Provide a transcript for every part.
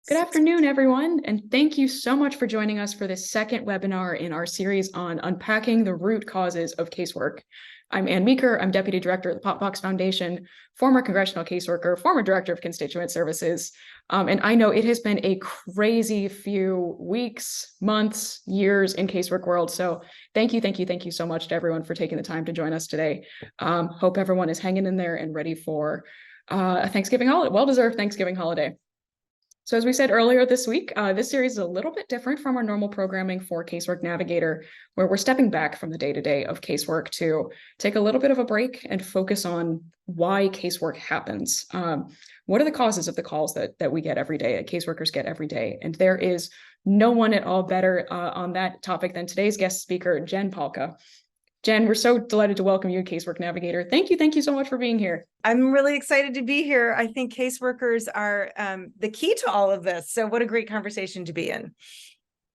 Good afternoon, everyone, and thank you so much for joining us for this second webinar in our series on unpacking the root causes of casework. I'm Ann Meeker. I'm Deputy Director of the Popbox Foundation, former congressional caseworker, former Director of Constituent Services, and I know it has been a crazy few weeks, months, years in casework world, so thank you so much to everyone for taking the time to join us today. Hope everyone is hanging in there and ready for a Thanksgiving holiday, well-deserved Thanksgiving holiday. So as we said earlier this week, this series is a little bit different from our normal programming for Casework Navigator, where we're stepping back from the day-to-day of casework to take a little bit of a break and focus on why casework happens. What are the causes of the calls that we get every day, that caseworkers get every day? And there is no one at all better on that topic than today's guest speaker, Jen Pahlka. Jen, we're so delighted to welcome you, Casework Navigator. Thank you so much for being here. I'm really excited to be here. I think caseworkers are the key to all of this. So what a great conversation to be in.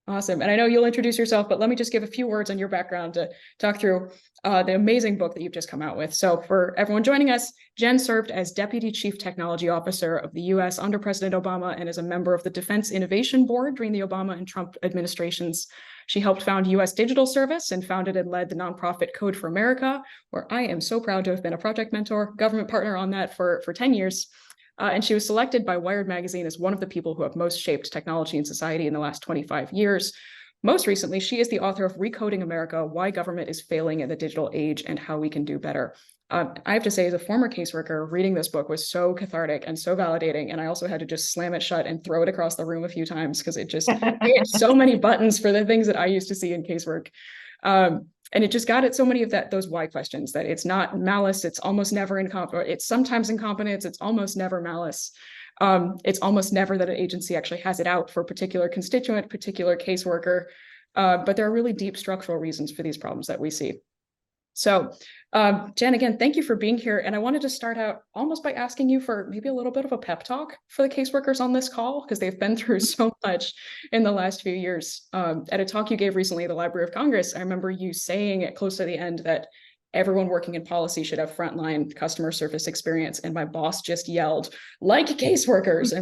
Awesome. And I know you'll introduce yourself, but let me just give a few words on your background to talk through the amazing book that you've just come out with. So for everyone joining us, Jen served as Deputy Chief Technology Officer of the U.S. under President Obama and as a member of the Defense Innovation Board during the Obama and Trump administrations. She helped found U.S. Digital Service and founded and led the nonprofit Code for America, where I am so proud to have been a project mentor, government partner on that for 10 years. And she was selected by Wired magazine as one of the people who have most shaped technology and society in the last 25 years. Most recently, she is the author of Recoding America, Why Government is Failing in the Digital Age and How We Can Do Better. I have to say, as a former caseworker, reading this book was so cathartic and so validating. And I also had to just slam it shut and throw it across the room a few times because it just hit so many buttons for the things that I used to see in casework. And it just got at so many of those why questions, that it's not malice, it's almost never incompetence, it's sometimes incompetence, it's almost never malice. It's almost never that an agency actually has it out for a particular constituent, particular caseworker, but there are really deep structural reasons for these problems that we see. So Jen, again, thank you for being here. And I wanted to start out almost by asking you for maybe a little bit of a pep talk for the caseworkers on this call, because they've been through so much in the last few years. At a talk you gave recently at the Library of Congress, I remember you saying at close to the end that everyone working in policy should have frontline customer service experience. And my boss just yelled, like caseworkers.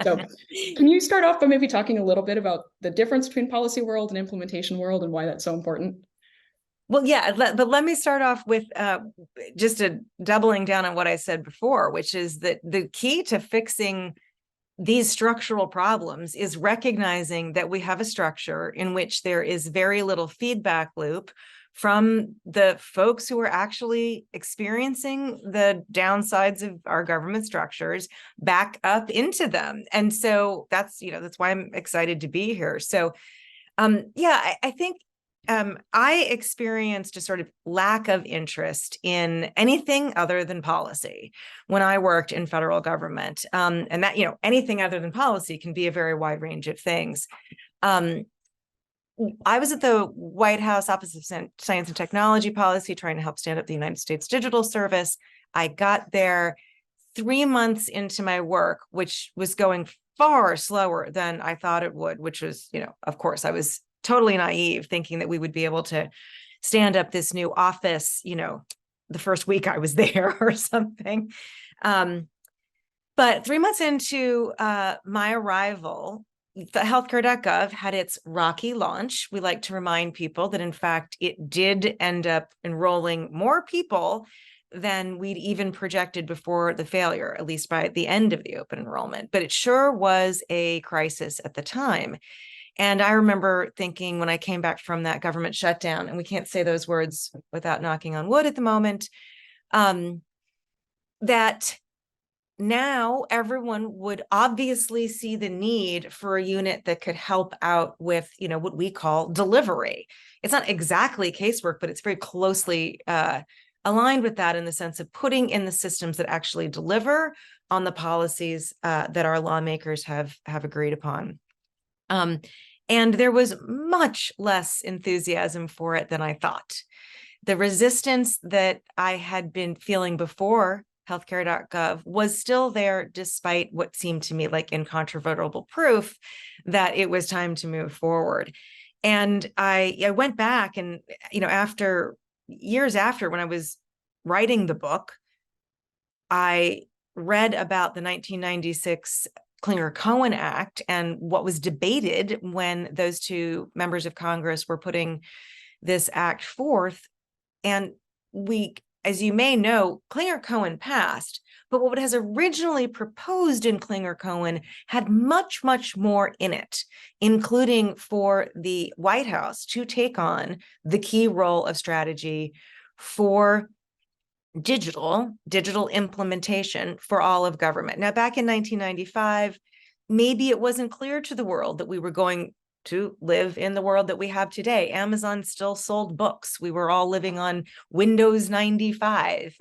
So can you start off by maybe talking a little bit about the difference between policy world and implementation world and why that's so important? Well, yeah, but let me start off with just a doubling down on what I said before, which is that the key to fixing these structural problems is recognizing that we have a structure in which there is very little feedback loop from the folks who are actually experiencing the downsides of our government structures back up into them. And so that's why I'm excited to be here. So I think I experienced a sort of lack of interest in anything other than policy when I worked in federal government. And that, anything other than policy can be a very wide range of things. I was at the White House Office of Science and Technology Policy trying to help stand up the United States Digital Service. I got there 3 months into my work, which was going far slower than I thought it would, which was, of course, I was totally naive, thinking that we would be able to stand up this new office, the first week I was there or something. But 3 months into my arrival, the healthcare.gov had its rocky launch. We like to remind people that, in fact, it did end up enrolling more people than we'd even projected before the failure, at least by the end of the open enrollment. But it sure was a crisis at the time. And I remember thinking when I came back from that government shutdown, and we can't say those words without knocking on wood at the moment, that now everyone would obviously see the need for a unit that could help out with, what we call delivery. It's not exactly casework, but it's very closely aligned with that in the sense of putting in the systems that actually deliver on the policies that our lawmakers have agreed upon. And there was much less enthusiasm for it than I thought. The resistance that I had been feeling before healthcare.gov was still there, despite what seemed to me like incontrovertible proof that it was time to move forward. And I went back and, years after, when I was writing the book, I read about the 1996 Clinger-Cohen Act and what was debated when those two members of Congress were putting this act forth. And we, as you may know, Clinger-Cohen passed, but what was originally proposed in Clinger-Cohen had much, much more in it, including for the White House to take on the key role of strategy for digital implementation for all of government. Now, back in 1995, maybe it wasn't clear to the world that we were going to live in the world that we have today. Amazon still sold books. We were all living on Windows 95.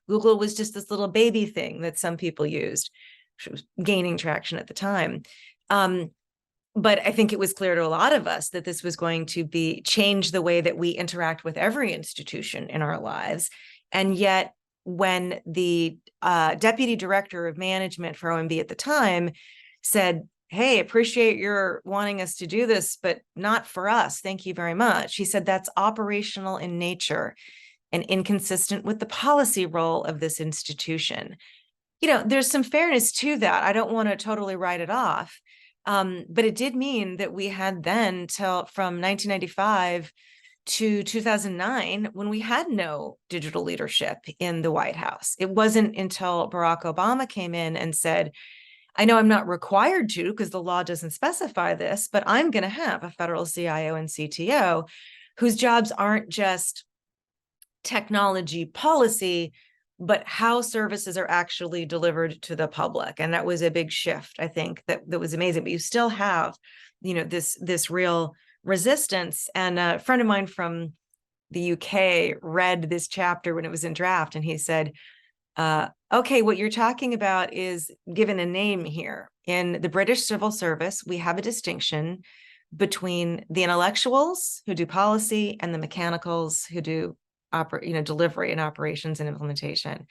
Google was just this little baby thing that some people used, which was gaining traction at the time. But I think it was clear to a lot of us that this was going to change the way that we interact with every institution in our lives. And yet, when the deputy director of management for OMB at the time said, "Hey, appreciate your wanting us to do this, but not for us. Thank you very much." He said that's operational in nature and inconsistent with the policy role of this institution. There's some fairness to that. I don't want to totally write it off. But it did mean that we had then from 1995 to 2009, when we had no digital leadership in the White House. It wasn't until Barack Obama came in and said, "I know I'm not required to because the law doesn't specify this, but I'm going to have a federal CIO and CTO whose jobs aren't just technology policy, but how services are actually delivered to the public." And that was a big shift, I think, that was amazing. But you still have, this real resistance. And a friend of mine from the UK read this chapter when it was in draft, and he said, "Okay, what you're talking about is given a name here. In the British civil service, we have a distinction between the intellectuals who do policy and the mechanicals who do delivery and operations and implementation."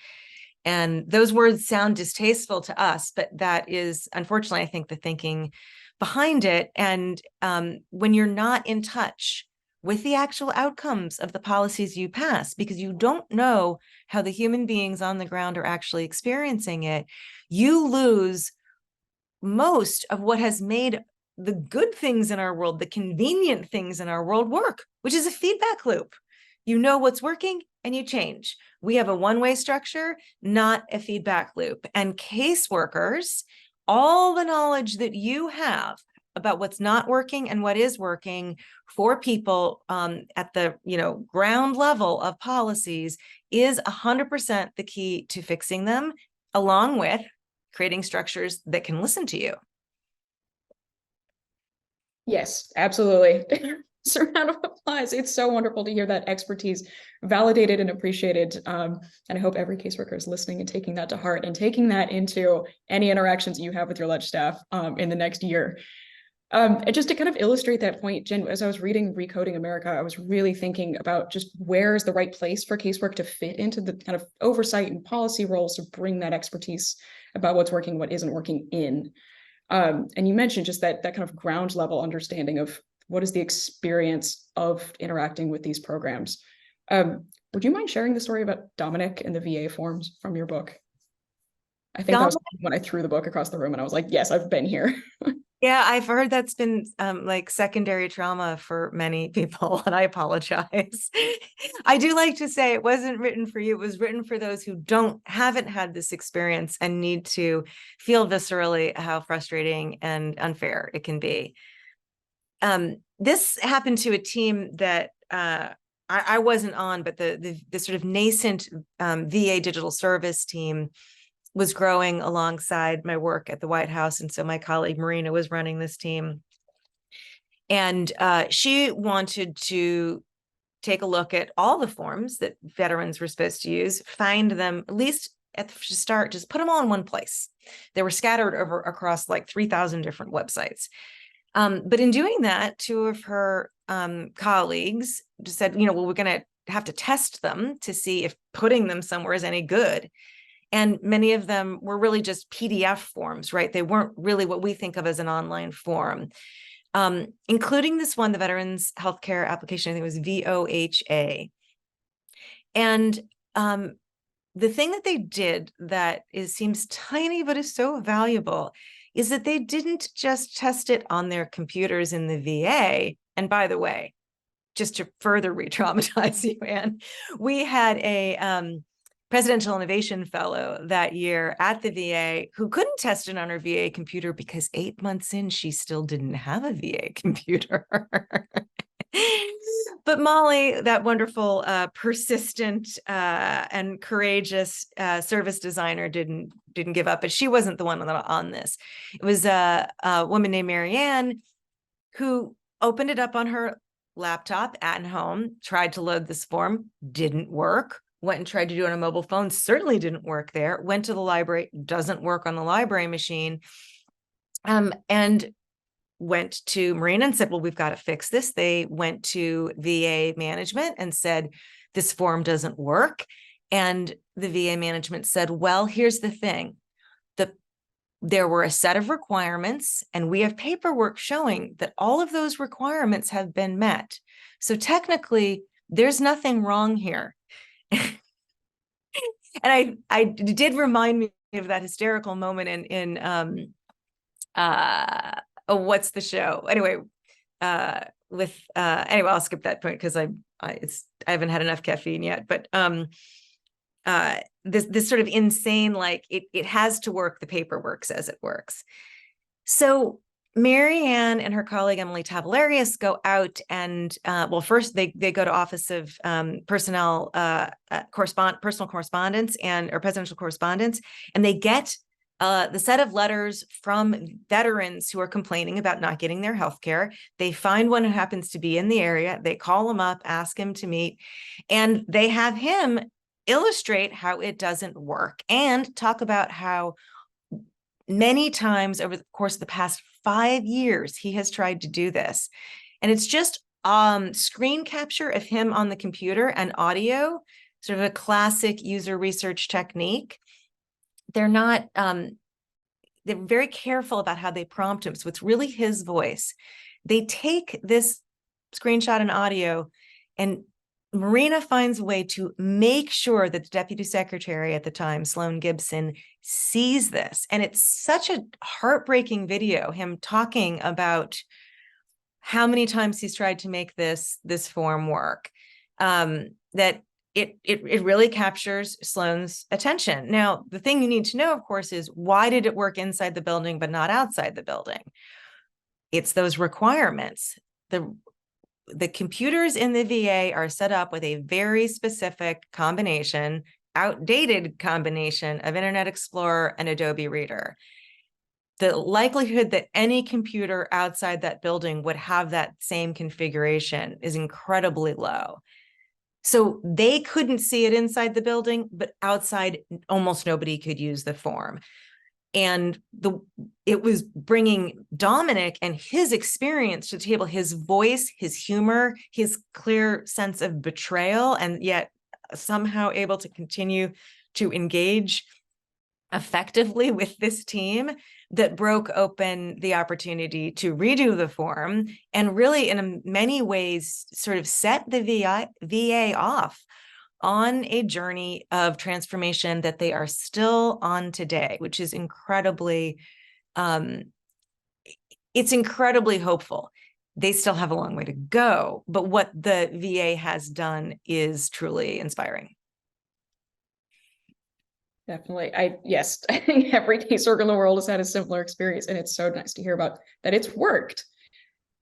And those words sound distasteful to us, but that is, unfortunately, I think, the thinking behind it. And when you're not in touch with the actual outcomes of the policies you pass, because you don't know how the human beings on the ground are actually experiencing it, you lose most of what has made the good things in our world, the convenient things in our world work, which is a feedback loop. You know what's working and you change. We have a one-way structure, not a feedback loop. And caseworkers, all the knowledge that you have about what's not working and what is working for people at the ground level of policies is 100% the key to fixing them, along with creating structures that can listen to you. Yes, absolutely. So round of applause. It's so wonderful to hear that expertise validated and appreciated. And I hope every caseworker is listening and taking that to heart and taking that into any interactions you have with your ledge staff in the next year. And just to kind of illustrate that point, Jen, as I was reading Recoding America, I was really thinking about just where is the right place for casework to fit into the kind of oversight and policy roles to bring that expertise about what's working, what isn't working in. And you mentioned just that kind of ground level understanding of what is the experience of interacting with these programs. Would you mind sharing the story about Dominic and the VA forms from your book? I think that was when I threw the book across the room and I was like, yes, I've been here. Yeah, I've heard that's been like secondary trauma for many people, and I apologize. I do like to say it wasn't written for you. It was written for those who haven't had this experience and need to feel viscerally how frustrating and unfair it can be. This happened to a team that I wasn't on, but the sort of nascent VA digital service team was growing alongside my work at the White House. And so my colleague Marina was running this team. And she wanted to take a look at all the forms that veterans were supposed to use, find them, at least at the start, just put them all in one place. They were scattered across like 3,000 different websites. But in doing that, two of her colleagues just said, well, we're going to have to test them to see if putting them somewhere is any good. And many of them were really just PDF forms, right? They weren't really what we think of as an online form, including this one, the Veterans Healthcare Application, I think it was VOHA. And the thing that they did that seems tiny, but is so valuable, is that they didn't just test it on their computers in the VA. And by the way, just to further re-traumatize you, Anne, we had a presidential innovation fellow that year at the VA who couldn't test it on her VA computer because 8 months in, she still didn't have a VA computer. But Molly, that wonderful, persistent and courageous service designer, didn't give up. But she wasn't the one on this. It was a woman named Marianne who opened it up on her laptop at home, tried to load this form, didn't work. Went and tried to do it on a mobile phone, certainly didn't work there. Went to the library, doesn't work on the library machine. And went to Marina and said, well, we've got to fix this. They went to VA management and said, this form doesn't work. And the VA management said, well, here's the thing. There were a set of requirements, and we have paperwork showing that all of those requirements have been met. So technically, there's nothing wrong here. And I did remind me of that hysterical moment in what's the show? Anyway, anyway, I'll skip that point because I haven't had enough caffeine yet. But this sort of insane, like it has to work. The paperwork says it works. So Marianne and her colleague Emily Tavellarius go out and well, first they go to Office of Personnel Personal Correspondence or Presidential Correspondence, and they get the set of letters from veterans who are complaining about not getting their health care. They find one who happens to be in the area. They call him up, ask him to meet, and they have him illustrate how it doesn't work and talk about how many times over the course of the past 5 years, he has tried to do this. And it's just screen capture of him on the computer and audio, sort of a classic user research technique. They're not, they're very careful about how they prompt him. So it's really his voice. They take this screenshot and audio, and Marina finds a way to make sure that the deputy secretary at the time, Sloan Gibson, sees this. And it's such a heartbreaking video, him talking about how many times he's tried to make this form work, that it really captures Sloan's attention. Now, the thing you need to know, of course, is why did it work inside the building but not outside the building? It's those requirements. The computers in the VA are set up with a very specific combination, outdated combination of Internet Explorer and Adobe Reader. The likelihood that any computer outside that building would have that same configuration is incredibly low. So they couldn't see it inside the building, but outside, almost nobody could use the form. And it was bringing Dominic and his experience to the table, his voice, his humor, his clear sense of betrayal, and yet somehow able to continue to engage effectively with this team, that broke open the opportunity to redo the form and really, in many ways, sort of set the VA off on a journey of transformation that they are still on today, which is incredibly, it's incredibly hopeful. They still have a long way to go, but what the VA has done is truly inspiring. Definitely. Yes, I think every caseworker in the world has had a similar experience, and it's so nice to hear about that it's worked.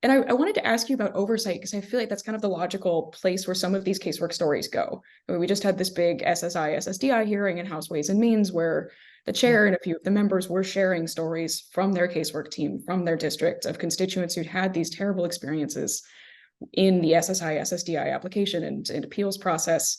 And I wanted to ask you about oversight, because I feel like that's kind of the logical place where some of these casework stories go. I mean, we just had this big SSI, SSDI hearing in House Ways and Means where the chair and a few of the members were sharing stories from their casework team, from their district, of constituents who'd had these terrible experiences in the SSI, SSDI application and appeals process.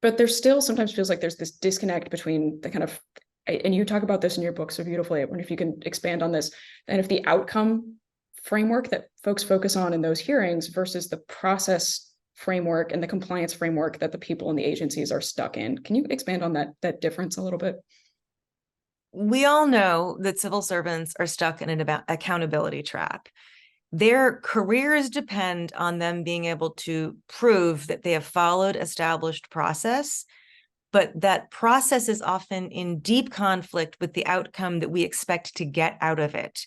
But there still sometimes feels like there's this disconnect between the kind of, and you talk about this in your book so beautifully, I wonder if you can expand on this, and if the outcome framework that folks focus on in those hearings versus the process framework and the compliance framework that the people in the agencies are stuck in. Can you expand on that difference a little bit? We all know that civil servants are stuck in an accountability trap. Their careers depend on them being able to prove that they have followed established process but that process is often in deep conflict with the outcome that we expect to get out of it.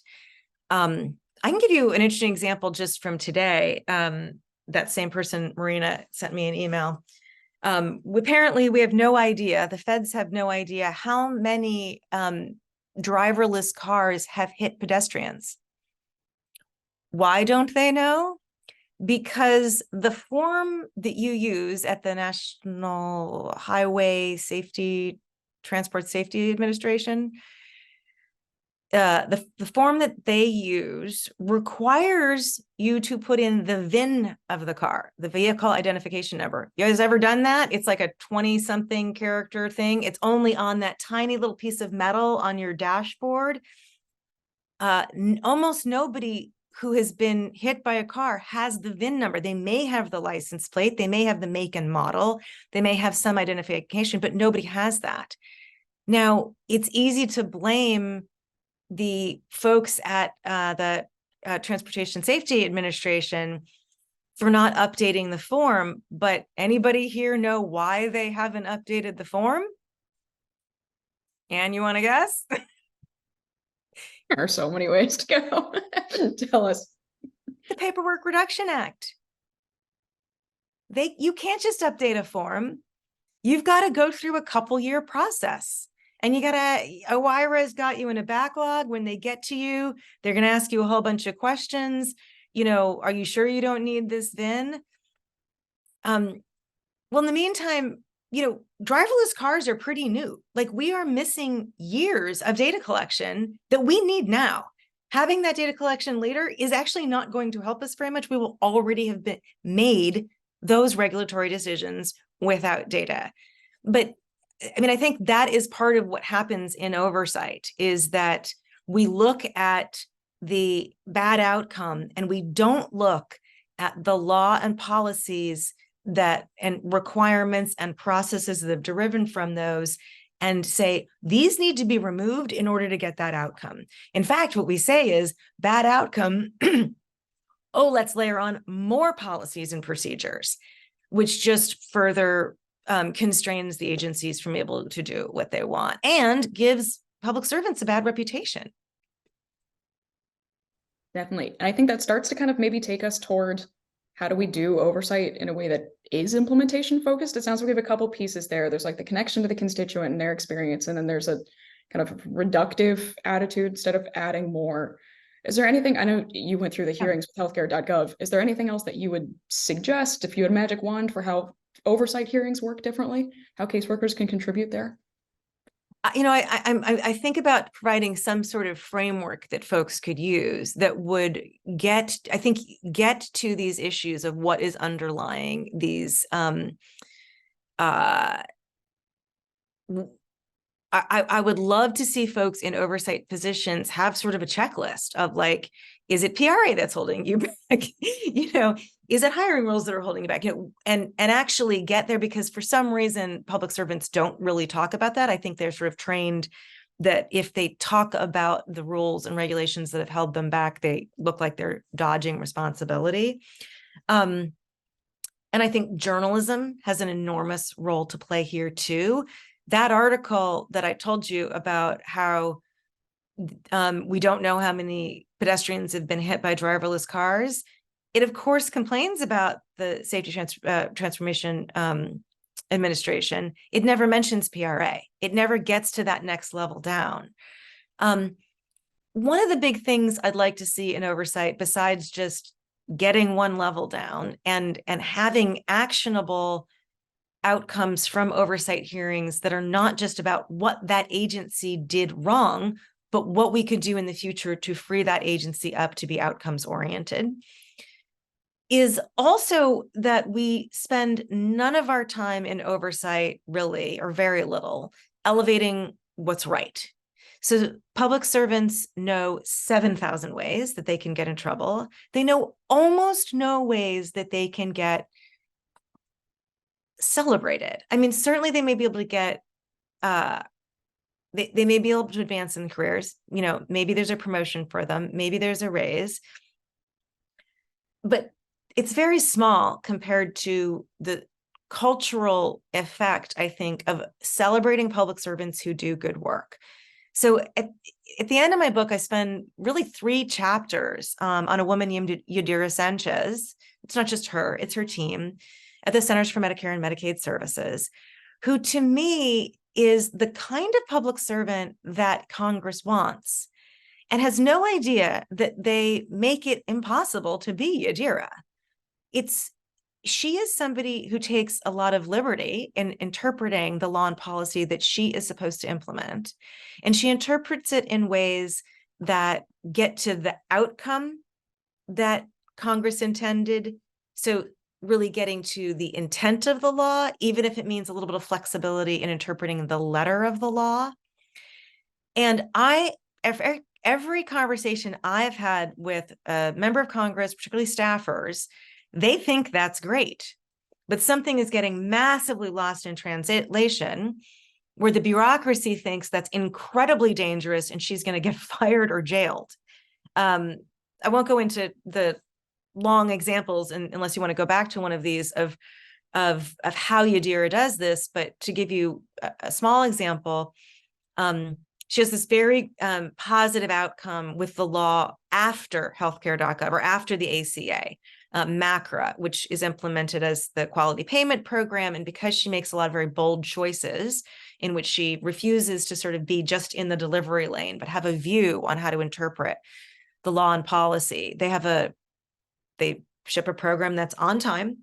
I can give you an interesting example just from today. That same person, Marina, sent me an email. Apparently, we have no idea, the feds have no idea how many driverless cars have hit pedestrians. Why don't they know? Because the form that you use at the National Highway Transport Safety Administration, the form that they use requires you to put in the VIN of the car, the vehicle identification number. You guys ever done that? It's like a 20-something character thing. It's only on that tiny little piece of metal on your dashboard. Almost nobody who has been hit by a car has the VIN number. They may have the license plate, they may have the make and model, they may have some identification, but nobody has that. Now, it's easy to blame the folks at the Transportation Safety Administration for not updating the form, but anybody here know why they haven't updated the form? And you want to guess? There are so many ways to go. Tell us. The Paperwork Reduction Act. You can't just update a form. You've got to go through a couple-year process. And OIRA's got you in a backlog. When they get to you, they're going to ask you a whole bunch of questions. Are you sure you don't need this VIN? Well, in the meantime, driverless cars are pretty new. Like, we are missing years of data collection that we need now. Having that data collection later is actually not going to help us very much. We will already have made those regulatory decisions without data. But I think that is part of what happens in oversight, is that we look at the bad outcome and we don't look at the law and policies and requirements and processes that have driven from those and say, these need to be removed in order to get that outcome. In fact, what we say is bad outcome, let's layer on more policies and procedures, which just further constrains the agencies from able to do what they want and gives public servants a bad reputation. Definitely. And I think that starts to kind of maybe take us toward how do we do oversight in a way that is implementation focused? It sounds like we have a couple pieces there. There's like the connection to the constituent and their experience, and then there's a kind of reductive attitude instead of adding more. Is there anything, I know you went through the hearings with healthcare.gov. Is there anything else that you would suggest if you had a magic wand for how oversight hearings work differently, how caseworkers can contribute there? I think about providing some sort of framework that folks could use that would get to these issues of what is underlying these. I would love to see folks in oversight positions have sort of a checklist of like, is it PRA that's holding you back? Is it hiring rules that are holding you back? And actually get there, because for some reason, public servants don't really talk about that. I think they're sort of trained that if they talk about the rules and regulations that have held them back, they look like they're dodging responsibility. And I think journalism has an enormous role to play here too. That article that I told you about how we don't know how many pedestrians have been hit by driverless cars, it of course complains about the Safety Transformation Administration. It never mentions PRA. It never gets to that next level down. One of the big things I'd like to see in oversight, besides just getting one level down and having actionable outcomes from oversight hearings that are not just about what that agency did wrong, but what we could do in the future to free that agency up to be outcomes oriented, is also that we spend none of our time in oversight, really, or very little, elevating what's right. So public servants know 7,000 ways that they can get in trouble. They know almost no ways that they can get celebrated. I mean, certainly they may be able to get, they may be able to advance in careers. Maybe there's a promotion for them. Maybe there's a raise. But it's very small compared to the cultural effect, I think, of celebrating public servants who do good work. So at the end of my book, I spend really 3 chapters on a woman named Yadira Sanchez. It's not just her, it's her team at the Centers for Medicare and Medicaid Services, who to me is the kind of public servant that Congress wants and has no idea that they make it impossible to be Yadira. She is somebody who takes a lot of liberty in interpreting the law and policy that she is supposed to implement. And she interprets it in ways that get to the outcome that Congress intended. So really getting to the intent of the law, even if it means a little bit of flexibility in interpreting the letter of the law. And every conversation I've had with a member of Congress, particularly staffers, they think that's great, but something is getting massively lost in translation where the bureaucracy thinks that's incredibly dangerous and she's going to get fired or jailed. I won't go into the long examples unless you want to go back to one of these of how Yadira does this, but to give you a small example, she has this very positive outcome with the law after healthcare.gov or after the ACA. MACRA, which is implemented as the quality payment program. And because she makes a lot of very bold choices in which she refuses to sort of be just in the delivery lane, but have a view on how to interpret the law and policy, they ship a program that's on time,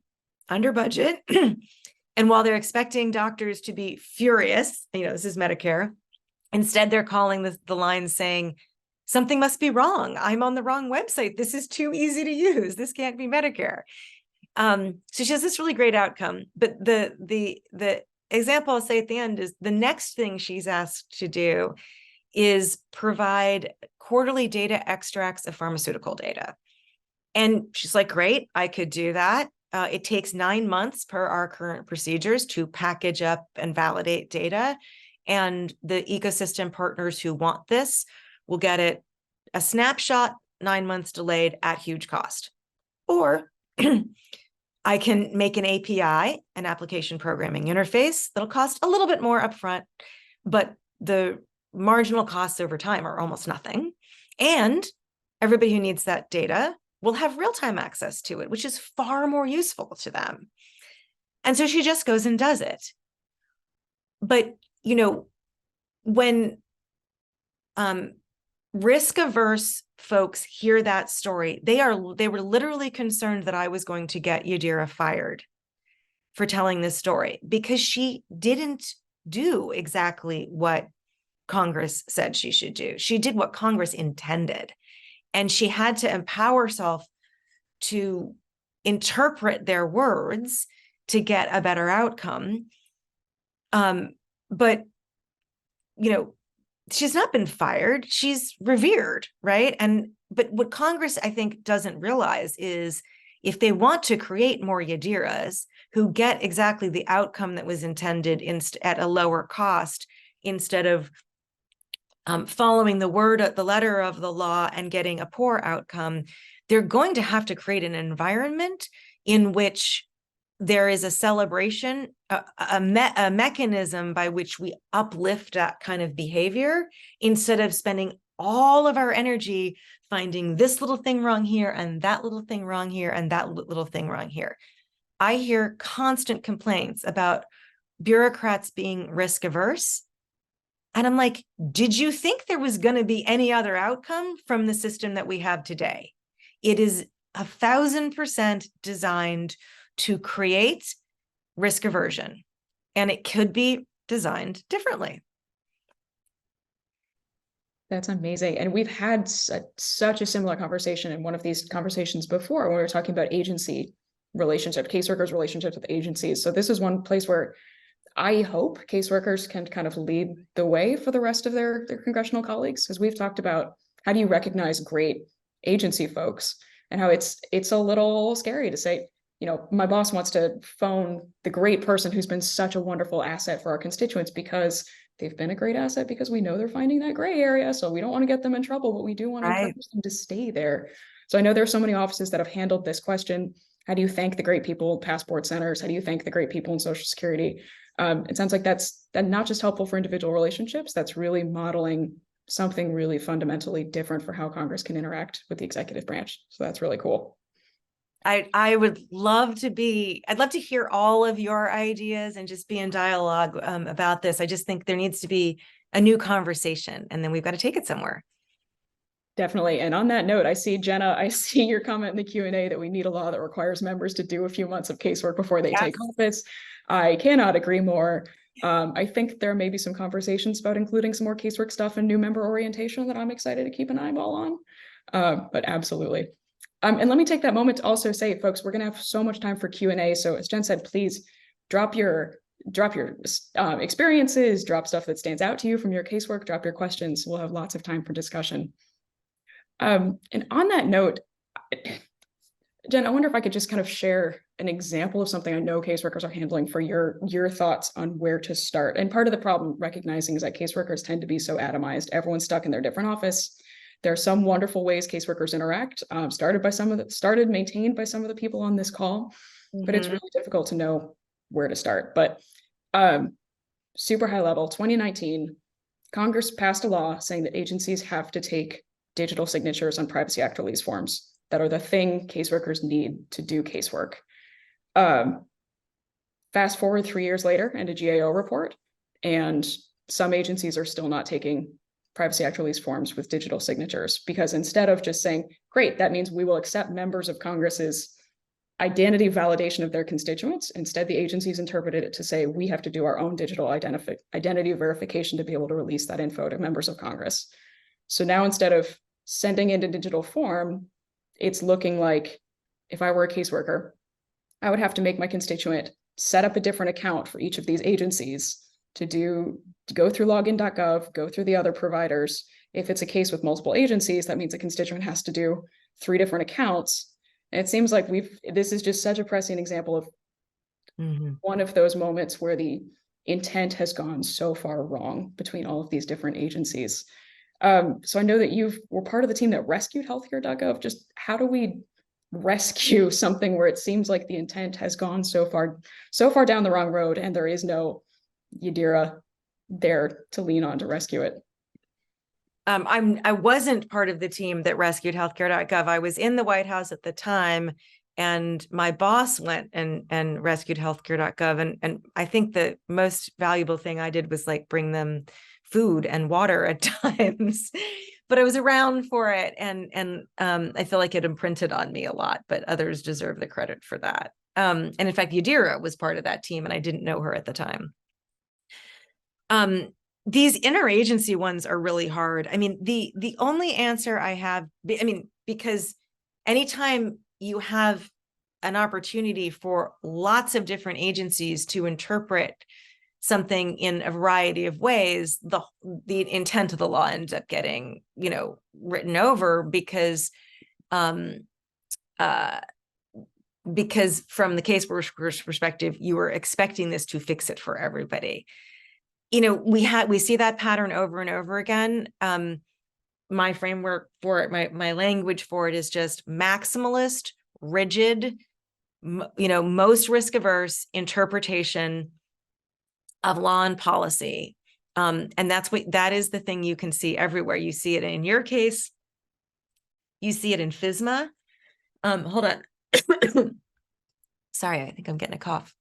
under budget. And while they're expecting doctors to be furious, this is Medicare, instead they're calling the line saying, something must be wrong. I'm on the wrong website. This is too easy to use. This can't be Medicare. So she has this really great outcome. But the example I'll say at the end is the next thing she's asked to do is provide quarterly data extracts of pharmaceutical data. And she's like, great, I could do that. It takes 9 months per our current procedures to package up and validate data. And the ecosystem partners who want this will get it a snapshot, 9 months delayed at huge cost. Or I can make an API, an application programming interface, that'll cost a little bit more upfront, but the marginal costs over time are almost nothing. And everybody who needs that data will have real-time access to it, which is far more useful to them. And so she just goes and does it. But, when risk-averse folks hear that story, they were literally concerned that I was going to get Yadira fired for telling this story because she didn't do exactly what Congress said she should do. She did what Congress intended, and she had to empower herself to interpret their words to get a better outcome. But she's not been fired. She's revered, right? But what Congress, I think, doesn't realize is if they want to create more Yadiras who get exactly the outcome that was intended at a lower cost, instead of following the letter of the law and getting a poor outcome, they're going to have to create an environment in which there is a celebration, a mechanism by which we uplift that kind of behavior instead of spending all of our energy finding this little thing wrong here and that little thing wrong here and that little thing wrong here. I hear constant complaints about bureaucrats being risk averse. And I'm like, did you think there was going to be any other outcome from the system that we have today? It is 1,000% designed to create risk aversion, and it could be designed differently. That's amazing. And we've had such a similar conversation in one of these conversations before when we were talking about agency relationship, caseworkers' relationships with agencies. So this is one place where I hope caseworkers can kind of lead the way for the rest of their congressional colleagues, because we've talked about how do you recognize great agency folks and how it's a little scary to say, my boss wants to phone the great person who's been such a wonderful asset for our constituents because they've been a great asset because we know they're finding that gray area. So we don't want to get them in trouble, but we do want to encourage them to stay there. So I know there are so many offices that have handled this question How do you thank the great people in passport centers? How do you thank the great people in Social Security? It sounds like that's not just helpful for individual relationships, that's really modeling something really fundamentally different for how Congress can interact with the executive branch. So that's really cool. I would love to I'd love to hear all of your ideas and just be in dialogue about this. I just think there needs to be a new conversation, and then we've got to take it somewhere. Definitely. And on that note, I see, Jenna, I see your comment in the Q&A that we need a law that requires members to do a few months of casework before they take office. I cannot agree more. I think there may be some conversations about including some more casework stuff and new member orientation that I'm excited to keep an eyeball on. But absolutely. And let me take that moment to also say, folks, we're going to have so much time for Q&A. So as Jen said, please drop your experiences, drop stuff that stands out to you from your casework, drop your questions. We'll have lots of time for discussion. And on that note, Jen, I wonder if I could just kind of share an example of something I know caseworkers are handling for your thoughts on where to start. And part of the problem recognizing is that caseworkers tend to be so atomized. Everyone's stuck in their different office. There are some wonderful ways caseworkers interact, maintained by some of the people on this call, but it's really difficult to know where to start. But super high level, 2019, Congress passed a law saying that agencies have to take digital signatures on Privacy Act release forms that are the thing caseworkers need to do casework. Fast forward 3 years later and a GAO report, and some agencies are still not taking Privacy Act release forms with digital signatures, because instead of just saying, great, that means we will accept members of Congress's identity validation of their constituents, instead the agencies interpreted it to say we have to do our own digital identity verification to be able to release that info to members of Congress. So now instead of sending it in digital form, it's looking like if I were a caseworker, I would have to make my constituent set up a different account for each of these agencies to go through login.gov, go through the other providers. If it's a case with multiple agencies, that means a constituent has to do 3 different accounts. And it seems like this is just such a pressing example of one of those moments where the intent has gone so far wrong between all of these different agencies. So I know that you were part of the team that rescued healthcare.gov. Just how do we rescue something where it seems like the intent has gone so far down the wrong road and there is no Yadira there to lean on to rescue it? I wasn't part of the team that rescued healthcare.gov. I was in the White House at the time, and my boss went and rescued healthcare.gov. And I think the most valuable thing I did was like bring them food and water at times, but I was around for it. And I feel like it imprinted on me a lot, but others deserve the credit for that. And in fact, Yadira was part of that team, and I didn't know her at the time. These interagency ones are really hard. I mean, the only answer I have, because anytime you have an opportunity for lots of different agencies to interpret something in a variety of ways, the intent of the law ends up getting, written over because from the caseworker's perspective, you were expecting this to fix it for everybody. We see that pattern over and over again. My framework for it, my language for it is just maximalist, rigid, most risk averse interpretation of law and policy. And that is the thing you can see everywhere. You see it in your case. You see it in FSMA. Hold on. Sorry, I think I'm getting a cough.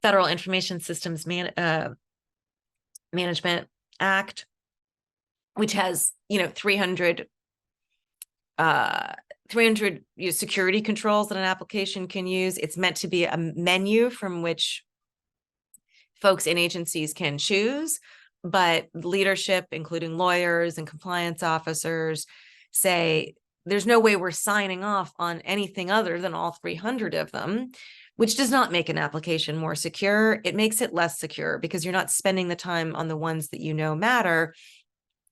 Federal Information Systems Management Act, which has 300 security controls that an application can use. It's meant to be a menu from which folks in agencies can choose, but leadership, including lawyers and compliance officers, say there's no way we're signing off on anything other than all 300 of them, which does not make an application more secure. It makes it less secure because you're not spending the time on the ones that matter.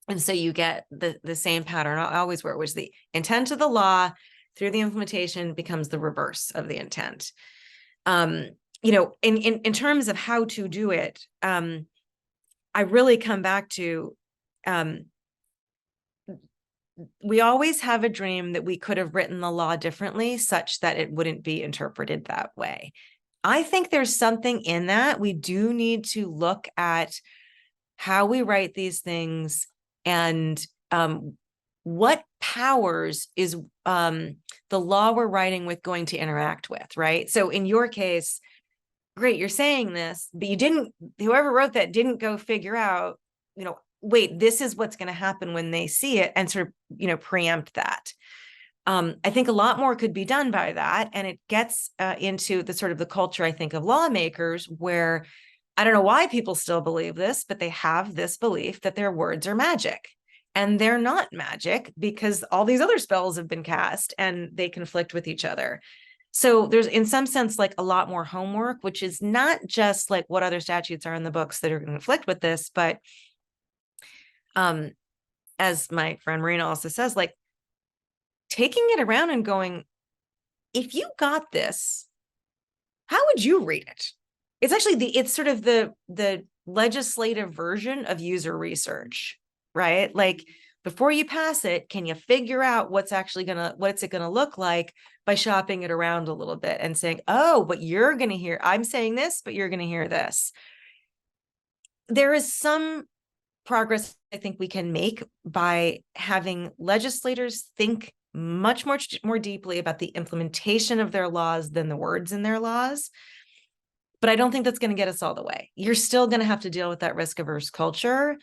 And so you get the same pattern I always were, which the intent of the law through the implementation becomes the reverse of the intent. In terms of how to do it, I really come back to we always have a dream that we could have written the law differently such that it wouldn't be interpreted that way. I think there's something in that. We do need to look at how we write these things and what powers is the law we're writing with going to interact with, right? So in your case, great, you're saying this, but whoever wrote that didn't go figure out, wait, this is what's going to happen when they see it and sort of, preempt that. I think a lot more could be done by that. And it gets into the sort of the culture, I think, of lawmakers, where I don't know why people still believe this, but they have this belief that their words are magic. And they're not magic because all these other spells have been cast and they conflict with each other. So there's, in some sense, like a lot more homework, which is not just like what other statutes are in the books that are going to conflict with this, but as my friend Marina also says, like taking it around and going, if you got this, how would you read it? It's actually it's sort of the legislative version of user research, right? Like before you pass it, can you figure out what's it gonna look like by shopping it around a little bit and saying, oh, but you're gonna hear, I'm saying this, but you're gonna hear this. There is some progress I think we can make by having legislators think much more deeply about the implementation of their laws than the words in their laws. But I don't think that's going to get us all the way. You're still going to have to deal with that risk-averse culture.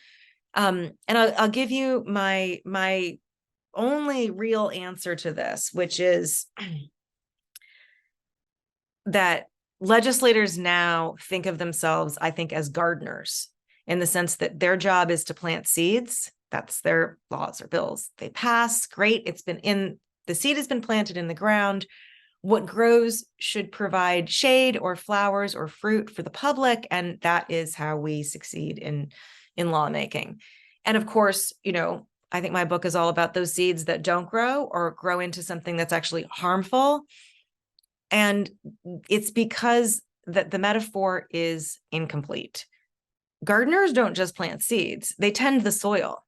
And I'll give you my only real answer to this, which is that legislators now think of themselves, I think, as gardeners, in the sense that their job is to plant seeds. That's their laws or bills. They pass, great. The seed has been planted in the ground. What grows should provide shade or flowers or fruit for the public. And that is how we succeed in lawmaking. And of course, I think my book is all about those seeds that don't grow or grow into something that's actually harmful. And it's because that the metaphor is incomplete. Gardeners don't just plant seeds, they tend the soil.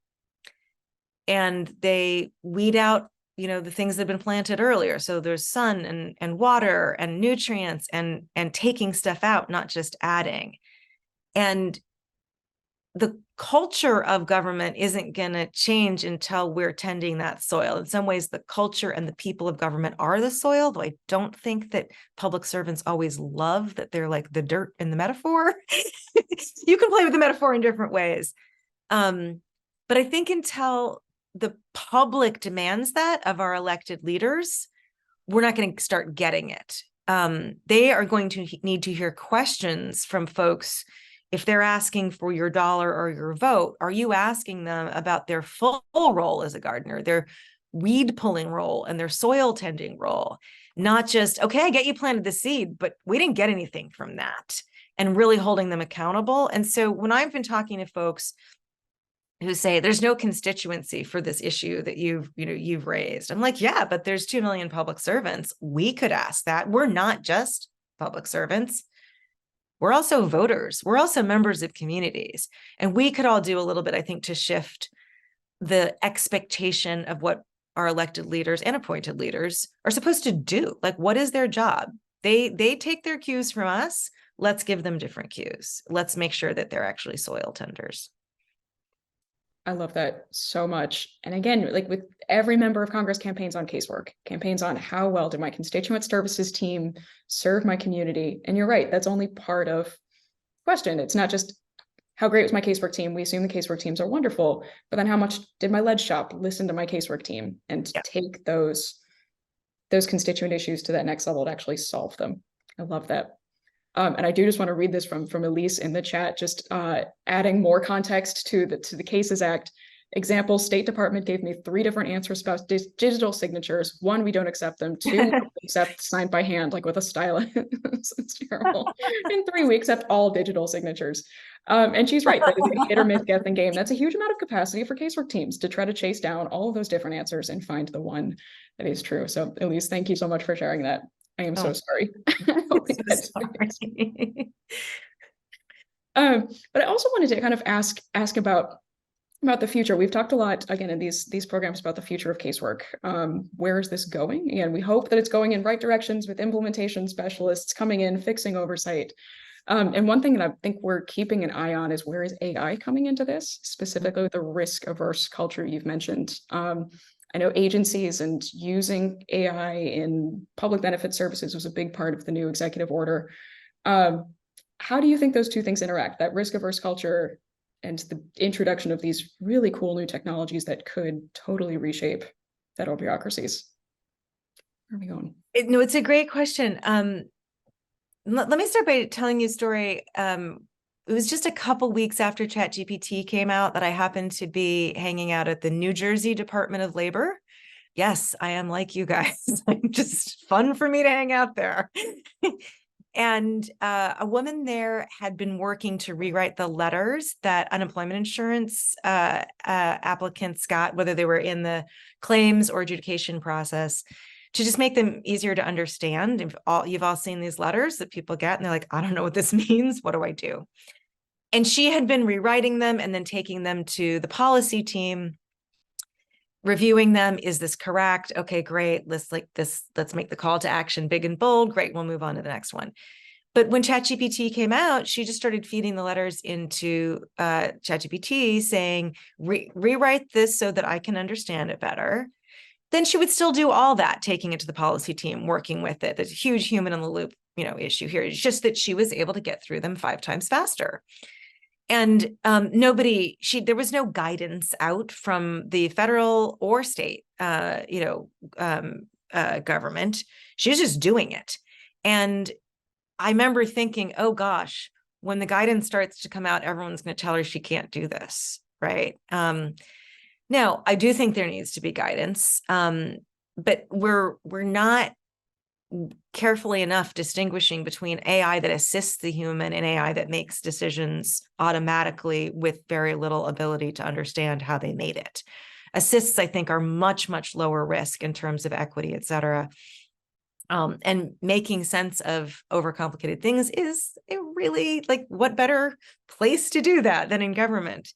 And they weed out, the things that have been planted earlier. So there's sun and water and nutrients and taking stuff out, not just adding. And the culture of government isn't going to change until we're tending that soil. In some ways, the culture and the people of government are the soil, though I don't think that public servants always love that they're like the dirt in the metaphor. You can play with the metaphor in different ways. But I think until the public demands that of our elected leaders, we're not going to start getting it. They are going to need to hear questions from folks. If they're asking for your dollar or your vote, are you asking them about their full role as a gardener, their weed pulling role and their soil tending role? Not just, okay, I get you planted the seed, but we didn't get anything from that, and really holding them accountable. And so when I've been talking to folks who say there's no constituency for this issue that you've raised, I'm like, yeah, but there's 2 million public servants. We could ask that. We're not just public servants. We're also voters. We're also members of communities. And we could all do a little bit, I think, to shift the expectation of what our elected leaders and appointed leaders are supposed to do. Like, what is their job? They take their cues from us. Let's give them different cues. Let's make sure that they're actually soil tenders. I love that so much. And again, like with every member of Congress campaigns on casework, campaigns on how well did my constituent services team serve my community? And you're right, that's only part of the question. It's not just how great was my casework team. We assume the casework teams are wonderful, but then how much did my lead shop listen to my casework team and take those constituent issues to that next level to actually solve them? I love that. And I do just want to read this from Elise in the chat, just adding more context to the Cases Act. Example, State Department gave me 3 different answers about digital signatures. 1, we don't accept them. 2, we accept signed by hand, like with a stylus. It's terrible. And 3, we accept all digital signatures. And she's right, that is a hit or miss guessing game. That's a huge amount of capacity for casework teams to try to chase down all of those different answers and find the one that is true. So Elise, thank you so much for sharing that. I am so sorry. But I also wanted to kind of ask about About the future, we've talked a lot again in these programs about the future of casework. Where is this going? And we hope that it's going in right directions with implementation specialists coming in, fixing oversight. And one thing that I think we're keeping an eye on is where is AI coming into this, specifically the risk averse culture you've mentioned. I know agencies and using AI in public benefit services was a big part of the new executive order. How do you think those two things interact, that risk averse culture and the introduction of these really cool new technologies that could totally reshape federal bureaucracies? Where are we going? No, it's a great question. Let me start by telling you a story. It was just a couple weeks after ChatGPT came out that I happened to be hanging out at the New Jersey Department of Labor. Yes, I am like you guys. Just fun for me to hang out there. And a woman there had been working to rewrite the letters that unemployment insurance applicants got, whether they were in the claims or adjudication process, to just make them easier to understand. You've all seen these letters that people get, and they're like, I don't know what this means. What do I do? And she had been rewriting them and then taking them to the policy team, reviewing them. Is this correct? Okay, great. Let's make the call to action big and bold. Great. We'll move on to the next one. But when ChatGPT came out, she just started feeding the letters into ChatGPT saying, rewrite this so that I can understand it better. Then she would still do all that, taking it to the policy team, working with it. There's a huge human in the loop, issue here. It's just that she was able to get through them 5 times faster. And there was no guidance out from the federal or state, government. She was just doing it. And I remember thinking, oh gosh, when the guidance starts to come out, everyone's going to tell her she can't do this, right? Now, I do think there needs to be guidance, but we're not carefully enough distinguishing between AI that assists the human and AI that makes decisions automatically with very little ability to understand how they made it. Assists, I think, are much, much lower risk in terms of equity, et cetera. And making sense of overcomplicated things is a really, what better place to do that than in government?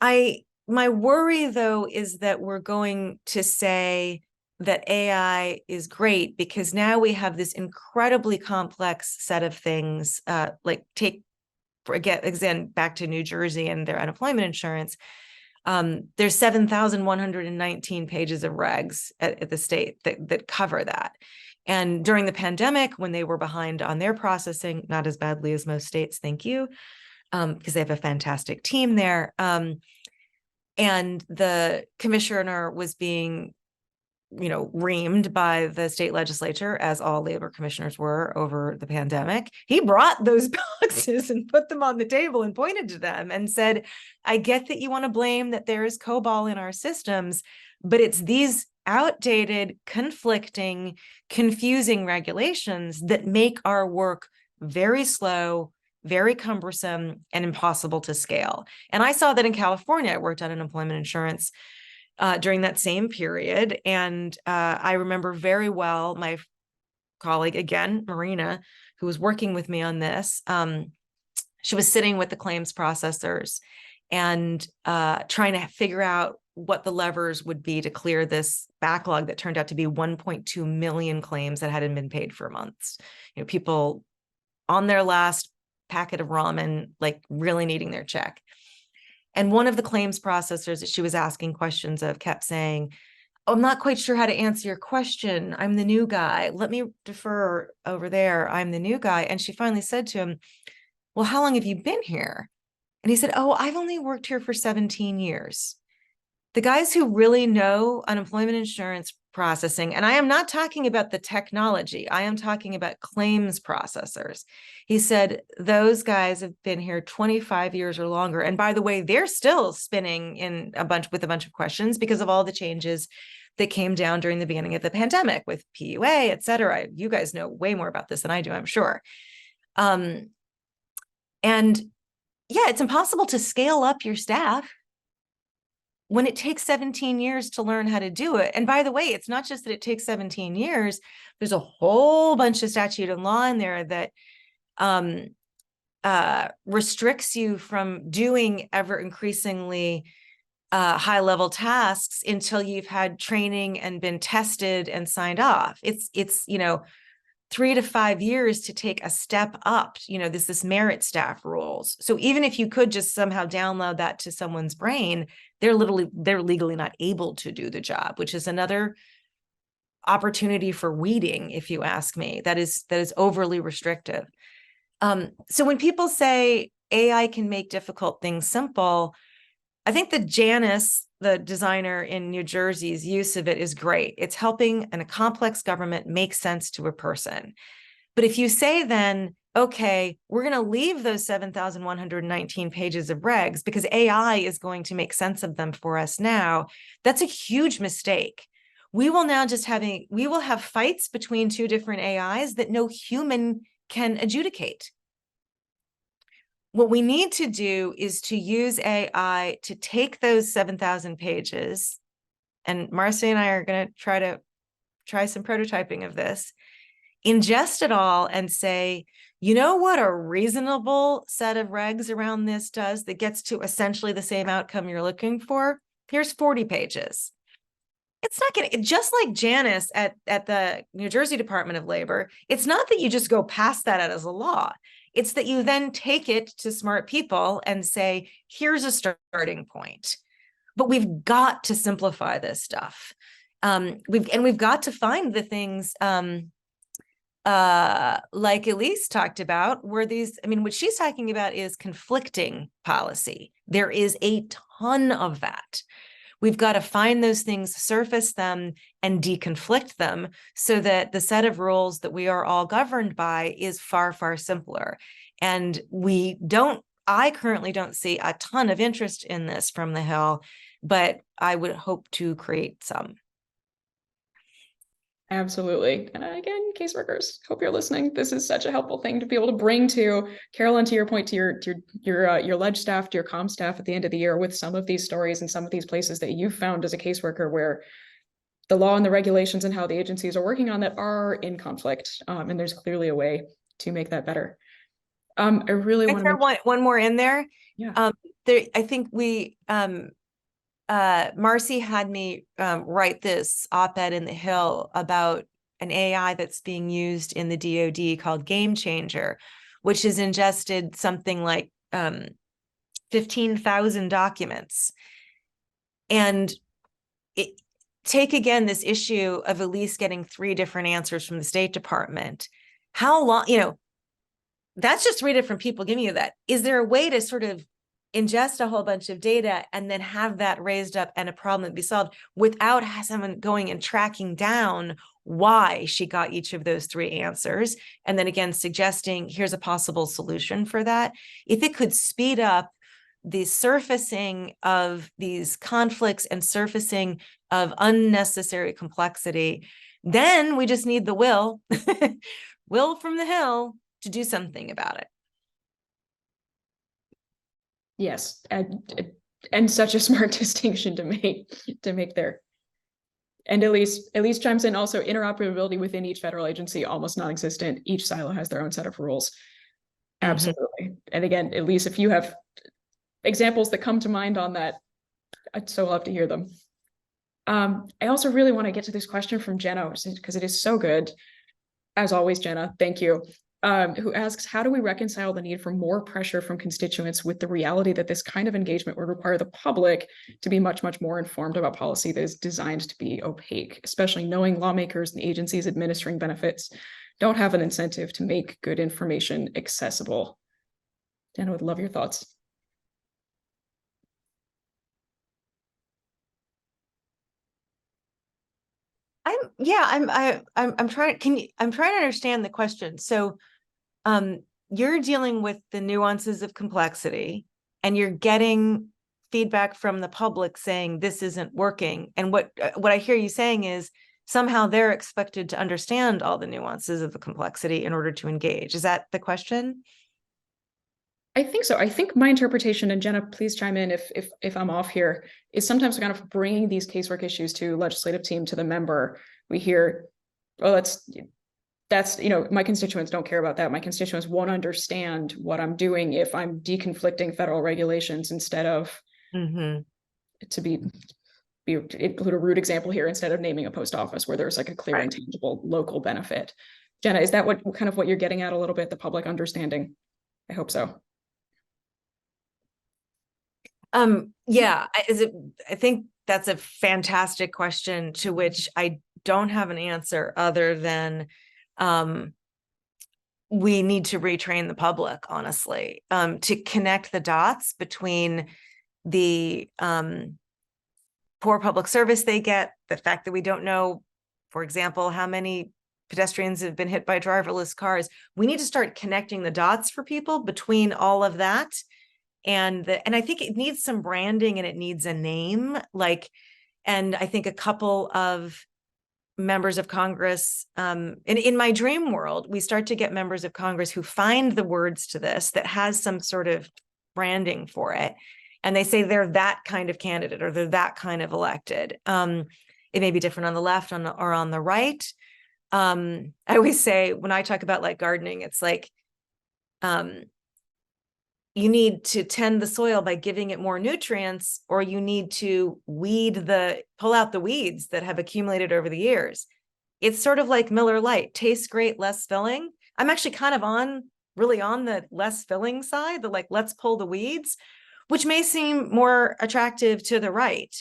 My worry, though, is that we're going to say that AI is great because now we have this incredibly complex set of things, again, back to New Jersey and their unemployment insurance. There's 7,119 pages of regs at the state that cover that. And during the pandemic, when they were behind on their processing, not as badly as most states, thank you, because they have a fantastic team there. And the commissioner was being reamed by the state legislature, as all labor commissioners were over the pandemic. He brought those boxes and put them on the table and pointed to them and said, I get that you want to blame that there is COBOL in our systems, but it's these outdated, conflicting, confusing regulations that make our work very slow, very cumbersome, and impossible to scale. And I saw that in California. I worked on unemployment insurance during that same period. And I remember very well my colleague, again, Marina, who was working with me on this. She was sitting with the claims processors and trying to figure out what the levers would be to clear this backlog that turned out to be 1.2 million claims that hadn't been paid for months. People on their last packet of ramen, really needing their check. And one of the claims processors that she was asking questions of kept saying, oh, I'm not quite sure how to answer your question. I'm the new guy. Let me defer over there. I'm the new guy. And she finally said to him, well, how long have you been here? And he said, oh, I've only worked here for 17 years. The guys who really know unemployment insurance processing, and I am not talking about the technology, I am talking about claims processors. He said, those guys have been here 25 years or longer. And by the way, they're still spinning in with a bunch of questions because of all the changes that came down during the beginning of the pandemic with PUA, et cetera. You guys know way more about this than I do, I'm sure. And yeah, it's impossible to scale up your staff when it takes 17 years to learn how to do it. And by the way, it's not just that it takes 17 years, there's a whole bunch of statute and law in there that restricts you from doing ever increasingly high level tasks until you've had training and been tested and signed off. It's 3 to 5 years to take a step up. This merit staff rules. So even if you could just somehow download that to someone's brain, they're legally not able to do the job, which is another opportunity for weeding, if you ask me. That is overly restrictive. So when people say AI can make difficult things simple, I think that Janice, the designer in New Jersey's use of it is great. It's helping a complex government make sense to a person. But if you say then, okay, we're going to leave those 7,119 pages of regs because AI is going to make sense of them for us now, that's a huge mistake. We will have fights between two different AIs that no human can adjudicate. What we need to do is to use AI to take those 7,000 pages, and Marcy and I are going to try some prototyping of this, ingest it all and say, you know what a reasonable set of regs around this does that gets to essentially the same outcome you're looking for? Here's 40 pages. It's not going to, just like Janice at the New Jersey Department of Labor, it's not that you just go past that as a law. It's that you then take it to smart people and say, here's a starting point. But we've got to simplify this stuff. We've got to find the things like Elise talked about, where what she's talking about is conflicting policy. There is a ton of that. We've got to find those things, surface them, and deconflict them so that the set of rules that we are all governed by is far, far simpler. And I currently don't see a ton of interest in this from the Hill, but I would hope to create some. Absolutely. And again, caseworkers, hope you're listening. This is such a helpful thing to be able to bring to Carolyn, to your point, to your ledge staff, to your comm staff at the end of the year with some of these stories and some of these places that you've found as a caseworker where the law and the regulations and how the agencies are working on that are in conflict. And there's clearly a way to make that better. I really want to throw one more in there. Yeah. I think Marcy had me write this op-ed in the Hill about an AI that's being used in the DoD called Game Changer, which has ingested something like 15,000 documents. And take again this issue of Elise getting 3 different answers from the State Department. How long, that's just 3 different people giving you that. Is there a way to sort of ingest a whole bunch of data and then have that raised up and a problem be solved without someone going and tracking down why she got each of those 3 answers? And then again, suggesting here's a possible solution for that. If it could speed up the surfacing of these conflicts and surfacing of unnecessary complexity, then we just need the will from the Hill to do something about it. Yes, and such a smart distinction to make there. And Elise chimes in also, interoperability within each federal agency almost non-existent. Each silo has their own set of rules. Absolutely. And again, Elise, if you have examples that come to mind on that, I'd so love to hear them. I also really want to get to this question from Jenna, because it is so good. As always, Jenna, thank you. Who asks, how do we reconcile the need for more pressure from constituents with the reality that this kind of engagement would require the public to be much, much more informed about policy that is designed to be opaque, especially knowing lawmakers and agencies administering benefits don't have an incentive to make good information accessible? Jenna, would love your thoughts. I'm trying to understand the question. So you're dealing with the nuances of complexity and you're getting feedback from the public saying this isn't working. And what I hear you saying is somehow they're expected to understand all the nuances of the complexity in order to engage. Is that the question? I think so. I think my interpretation, and Jenna, please chime in if I'm off here, is sometimes kind of bringing these casework issues to legislative team, to the member. We hear, well, that's, you know, my constituents don't care about that. My constituents won't understand what I'm doing if I'm deconflicting federal regulations instead of, to include a rude example here, instead of naming a post office where there's like a clear and tangible local benefit. Jenna, is that what kind of what you're getting at a little bit, the public understanding? I hope so. Yeah, I think that's a fantastic question to which I don't have an answer other than we need to retrain the public, honestly, to connect the dots between the poor public service they get, the fact that we don't know, for example, how many pedestrians have been hit by driverless cars. We need to start connecting the dots for people between all of that. And I think it needs some branding and it needs a name. And I think a couple of members of Congress, in my dream world, we start to get members of Congress who find the words to this that has some sort of branding for it. And they say they're that kind of candidate or they're that kind of elected. It may be different on the left or on the right. I always say when I talk about like gardening, it's like, you need to tend the soil by giving it more nutrients, or you need to pull out the weeds that have accumulated over the years. It's sort of like Miller Lite, tastes great, less filling. I'm actually kind of really on the less filling side, the like, let's pull the weeds, which may seem more attractive to the right.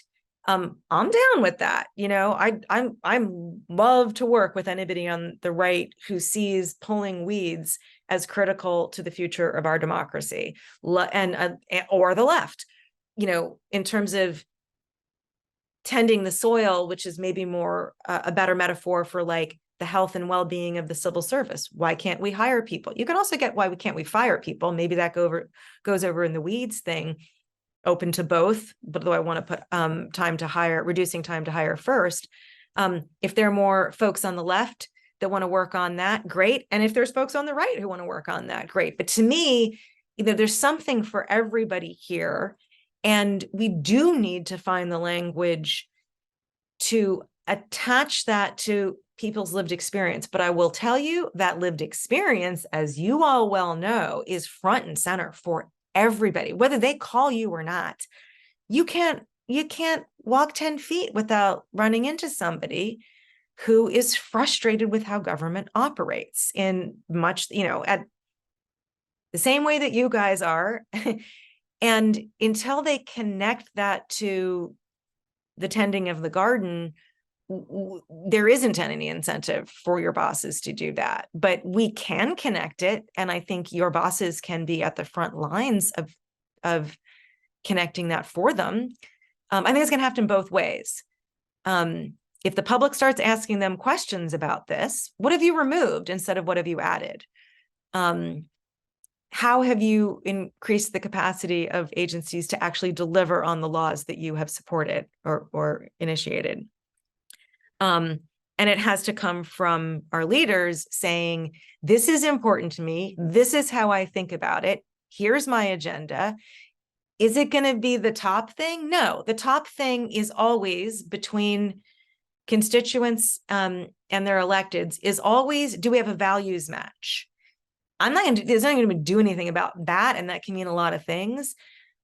I'm down with that. You know, I'm love to work with anybody on the right who sees pulling weeds as critical to the future of our democracy, and or the left, you know, in terms of tending the soil, which is maybe more a better metaphor for like the health and well-being of the civil service. Why can't we hire people? You can also get why can't we fire people? Maybe that goes over in the weeds thing. Open to both, but though I want to put reducing time to hire first. If there are more folks on the left that want to work on that, great. And if there's folks on the right who want to work on that, great. But to me, there's something for everybody here. And we do need to find the language to attach that to people's lived experience. But I will tell you that lived experience, as you all well know, is front and center for everybody, whether they call you or not. You can't walk 10 feet without running into somebody who is frustrated with how government operates in much, at the same way that you guys are. And until they connect that to the tending of the garden, there isn't any incentive for your bosses to do that, but we can connect it. And I think your bosses can be at the front lines of connecting that for them. I think it's going to happen both ways. If the public starts asking them questions about this, what have you removed instead of what have you added? How have you increased the capacity of agencies to actually deliver on the laws that you have supported or initiated? And it has to come from our leaders saying, this is important to me. This is how I think about it. Here's my agenda. Is it going to be the top thing? No, the top thing is always between constituents and their electeds is always, do we have a values match? There's not going to do anything about that. And that can mean a lot of things.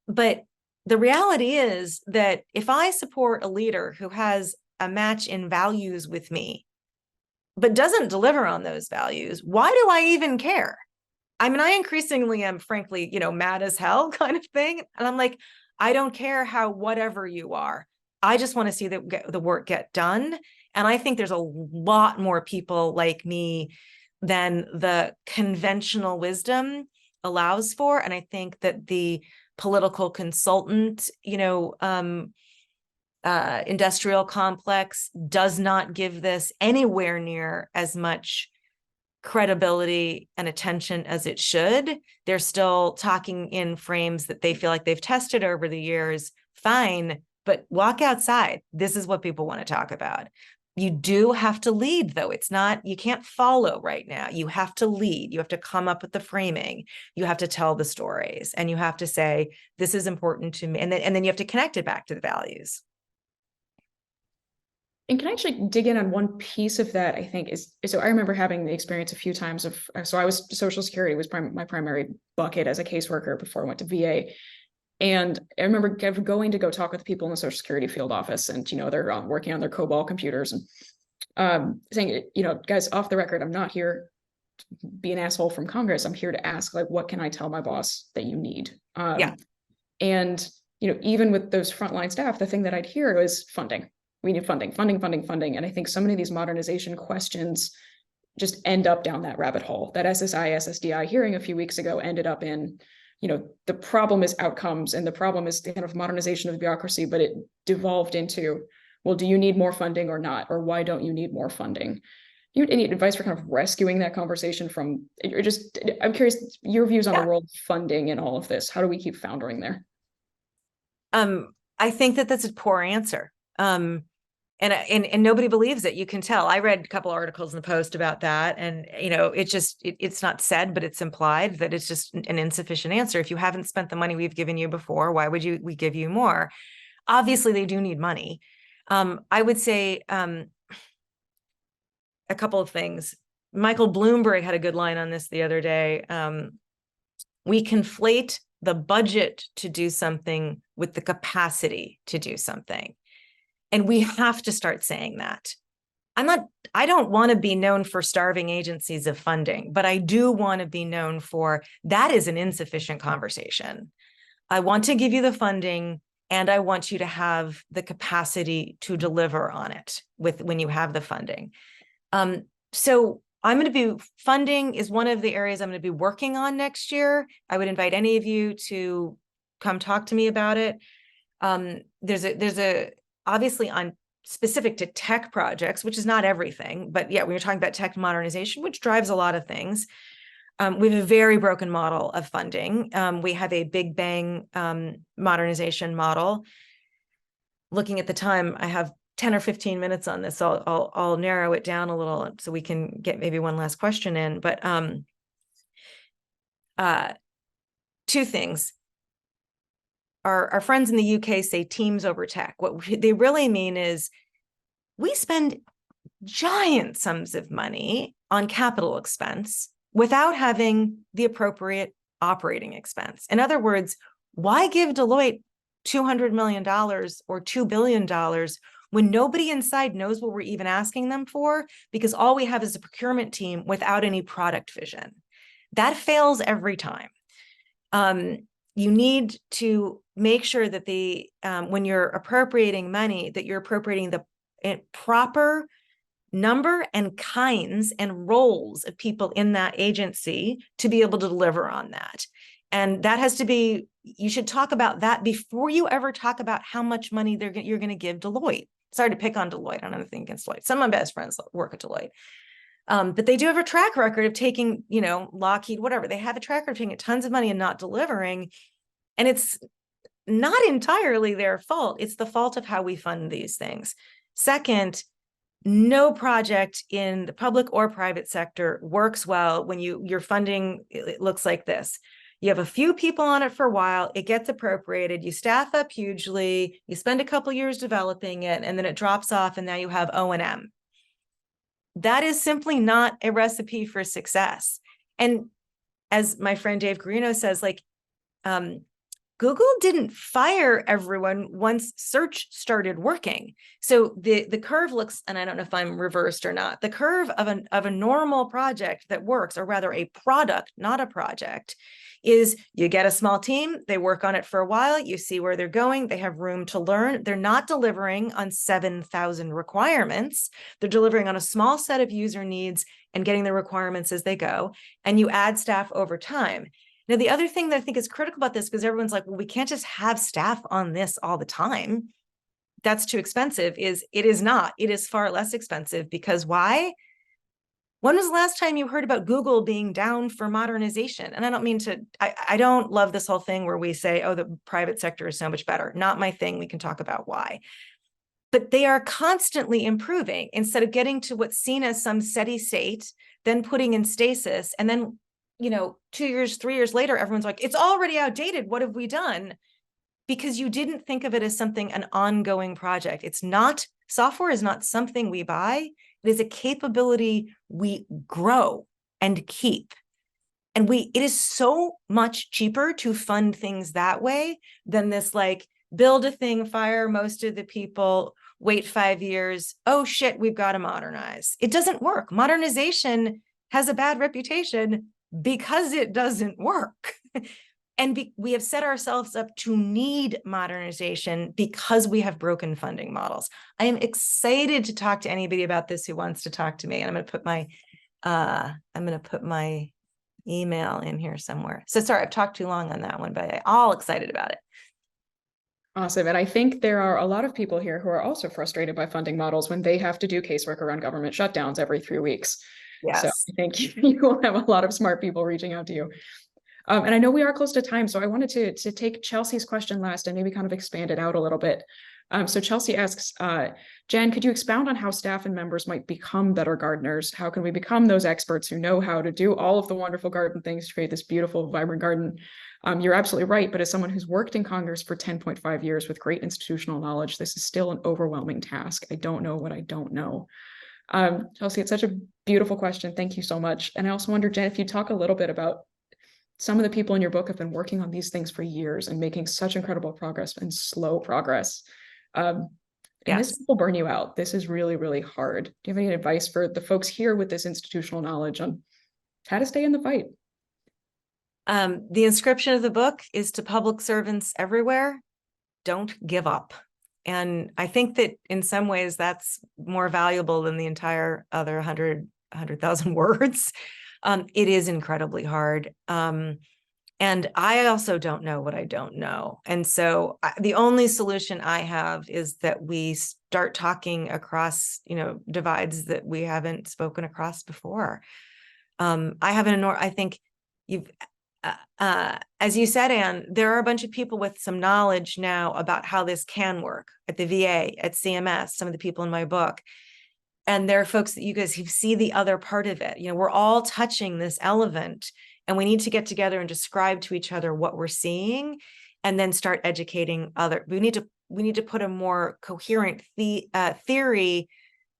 But the reality is that if I support a leader who has a match in values with me, but doesn't deliver on those values, why do I even care? I mean, I increasingly am, frankly, mad as hell kind of thing. And I'm like, I don't care how whatever you are. I just want to see the work get done. And I think there's a lot more people like me than the conventional wisdom allows for. And I think that the political consultant, industrial complex does not give this anywhere near as much credibility and attention as it should. They're still talking in frames that they feel like they've tested over the years. Fine, but walk outside. This is what people want to talk about. You do have to lead, though. It's not, you can't follow right now. You have to lead. You have to come up with the framing. You have to tell the stories, and you have to say, this is important to me. And then you have to connect it back to the values. And can I actually dig in on one piece of that? I think is so. I remember having the experience a few times of so I was Social Security was my primary bucket as a caseworker before I went to VA, and I remember going to go talk with people in the Social Security field office, and they're working on their COBOL computers and saying, guys, off the record, I'm not here to be an asshole from Congress. I'm here to ask, like, what can I tell my boss that you need? Yeah. And even with those frontline staff, the thing that I'd hear is funding. We need funding. And I think so many of these modernization questions just end up down that rabbit hole. That SSI, SSDI hearing a few weeks ago ended up in, the problem is outcomes and the problem is the kind of modernization of the bureaucracy, but it devolved into, well, do you need more funding or not? Or why don't you need more funding? You have any advice for kind of rescuing that conversation from, I'm curious, your views on the role of funding in all of this. How do we keep foundering there? I think that that's a poor answer. And nobody believes it. You can tell. I read a couple articles in the Post about that, and it's not said, but it's implied that it's just an insufficient answer. If you haven't spent the money we've given you before, why would we give you more? Obviously, they do need money. I would say a couple of things. Michael Bloomberg had a good line on this the other day. We conflate the budget to do something with the capacity to do something. And we have to start saying that. I don't want to be known for starving agencies of funding, but I do want to be known for that is an insufficient conversation. I want to give you the funding and I want you to have the capacity to deliver on it when you have the funding. So funding is one of the areas I'm going to be working on next year. I would invite any of you to come talk to me about it. There's a obviously on specific to tech projects, which is not everything, but yeah, when you're talking about tech modernization, which drives a lot of things, we have a very broken model of funding. We have a big bang modernization model. Looking at the time, I have 10 or 15 minutes on this, so I'll narrow it down a little so we can get maybe one last question in. But two things. Our friends in the UK say teams over tech. What they really mean is we spend giant sums of money on capital expense without having the appropriate operating expense. In other words, why give Deloitte $200 million or $2 billion when nobody inside knows what we're even asking them for? Because all we have is a procurement team without any product vision. That fails every time. You need to make sure that when you're appropriating money, that you're appropriating the proper number and kinds and roles of people in that agency to be able to deliver on that. And that has to be, you should talk about that before you ever talk about how much money you're going to give Deloitte. Sorry to pick on Deloitte. I don't have anything against Deloitte. Some of my best friends work at Deloitte. But they do have a track record of taking, Lockheed, whatever. They have a track record of taking tons of money and not delivering. And it's not entirely their fault. It's the fault of how we fund these things. Second, no project in the public or private sector works well when your funding, it looks like this. You have a few people on it for a while, it gets appropriated, you staff up hugely, you spend a couple years developing it, and then it drops off and now you have O&M. That is simply not a recipe for success. And as my friend Dave Guarino says, Google didn't fire everyone once search started working. So the curve looks, and I don't know if I'm reversed or not, the curve of a normal project that works, or rather a product, not a project, is you get a small team, they work on it for a while, you see where they're going, they have room to learn. They're not delivering on 7,000 requirements. They're delivering on a small set of user needs and getting the requirements as they go. And you add staff over time. Now, the other thing that I think is critical about this, because everyone's like, well, we can't just have staff on this all the time. That's too expensive. It is not. It is far less expensive because why? When was the last time you heard about Google being down for modernization? And I don't mean to, I don't love this whole thing where we say, oh, the private sector is so much better. Not my thing. We can talk about why. But they are constantly improving instead of getting to what's seen as some steady state, then putting in stasis, and then 2 years, 3 years later, everyone's like, it's already outdated. What have we done? Because you didn't think of it as an ongoing project. It's not Software is not something we buy. It is a capability we grow and keep. And it is so much cheaper to fund things that way than this, like, build a thing, fire most of the people, wait 5 years. Oh shit, we've got to modernize. It doesn't work. Modernization has a bad reputation because it doesn't work. And we have set ourselves up to need modernization because we have broken funding models. I am excited to talk to anybody about this who wants to talk to me. And I'm going to put my email in here somewhere. So sorry, I've talked too long on that one, but I'm all excited about it. Awesome. And I think there are a lot of people here who are also frustrated by funding models when they have to do casework around government shutdowns every 3 weeks. Yes. So I think you will have a lot of smart people reaching out to you. And I know we are close to time, so I wanted to take Chelsea's question last and maybe kind of expand it out a little bit. So Chelsea asks, Jen, could you expound on how staff and members might become better gardeners? How can we become those experts who know how to do all of the wonderful garden things to create this beautiful, vibrant garden? You're absolutely right, but as someone who's worked in Congress for 10.5 years with great institutional knowledge, this is still an overwhelming task. I don't know what I don't know. Chelsea, it's such a beautiful question. Thank you so much. And I also wonder, Jen, if you talk a little bit about some of the people in your book have been working on these things for years and making such incredible progress and slow progress. And this will burn you out. This is really, really hard. Do you have any advice for the folks here with this institutional knowledge on how to stay in the fight? The inscription of the book is to public servants everywhere: don't give up. And I think that in some ways that's more valuable than the entire other 100,000 words. It is incredibly hard. And I also don't know what I don't know. And so the only solution I have is that we start talking across, divides that we haven't spoken across before. I think you've, as you said, Anne, there are a bunch of people with some knowledge now about how this can work at the VA, at CMS, some of the people in my book. And there are folks that you guys who see the other part of it. We're all touching this elephant, and we need to get together and describe to each other what we're seeing, and then start educating other. We need to put a more coherent theory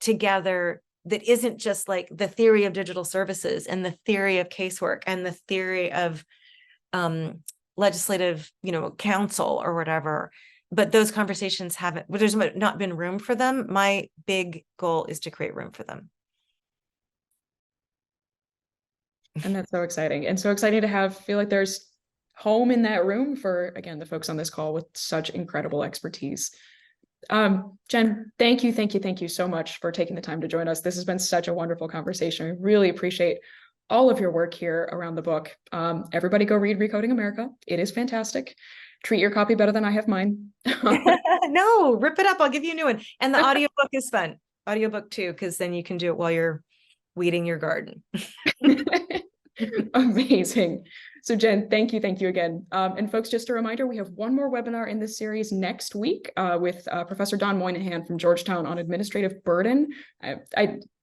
together that isn't just like the theory of digital services and the theory of casework and the theory of legislative, council or whatever. But those conversations there's not been room for them. My big goal is to create room for them. And that's so exciting. And so exciting to feel like there's home in that room for, again, the folks on this call with such incredible expertise. Jen, thank you so much for taking the time to join us. This has been such a wonderful conversation. We really appreciate all of your work here around the book. Everybody go read Recoding America. It is fantastic. Treat your copy better than I have mine. No, rip it up. I'll give you a new one. And the audiobook is fun. Audiobook too, because then you can do it while you're weeding your garden. Amazing. So Jen, thank you again. And folks, just a reminder, we have one more webinar in this series next week with Professor Don Moynihan from Georgetown on administrative burden.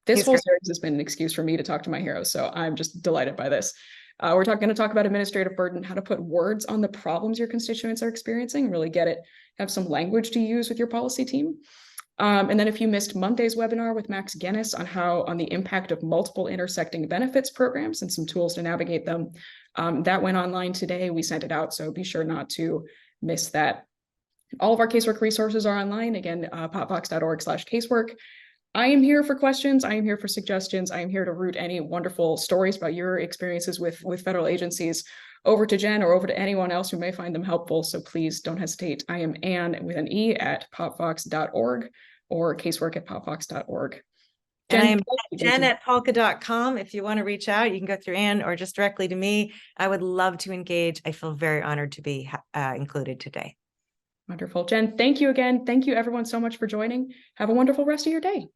This whole series has been an excuse for me to talk to my heroes, so I'm just delighted by this. We're going to talk about administrative burden, how to put words on the problems your constituents are experiencing, really get it, have some language to use with your policy team. And then if you missed Monday's webinar with Max Guinness on the impact of multiple intersecting benefits programs and some tools to navigate them, that went online today. We sent it out, so be sure not to miss that. All of our casework resources are online. Again, popvox.org/casework. I am here for questions. I am here for suggestions. I am here to route any wonderful stories about your experiences with federal agencies over to Jen or over to anyone else who may find them helpful. So please don't hesitate. I am Anne with an E at popvox.org or casework@popvox.org. And I am Jen at Pahlka.com. If you want to reach out, you can go through Anne or just directly to me. I would love to engage. I feel very honored to be included today. Wonderful. Jen, thank you again. Thank you everyone so much for joining. Have a wonderful rest of your day.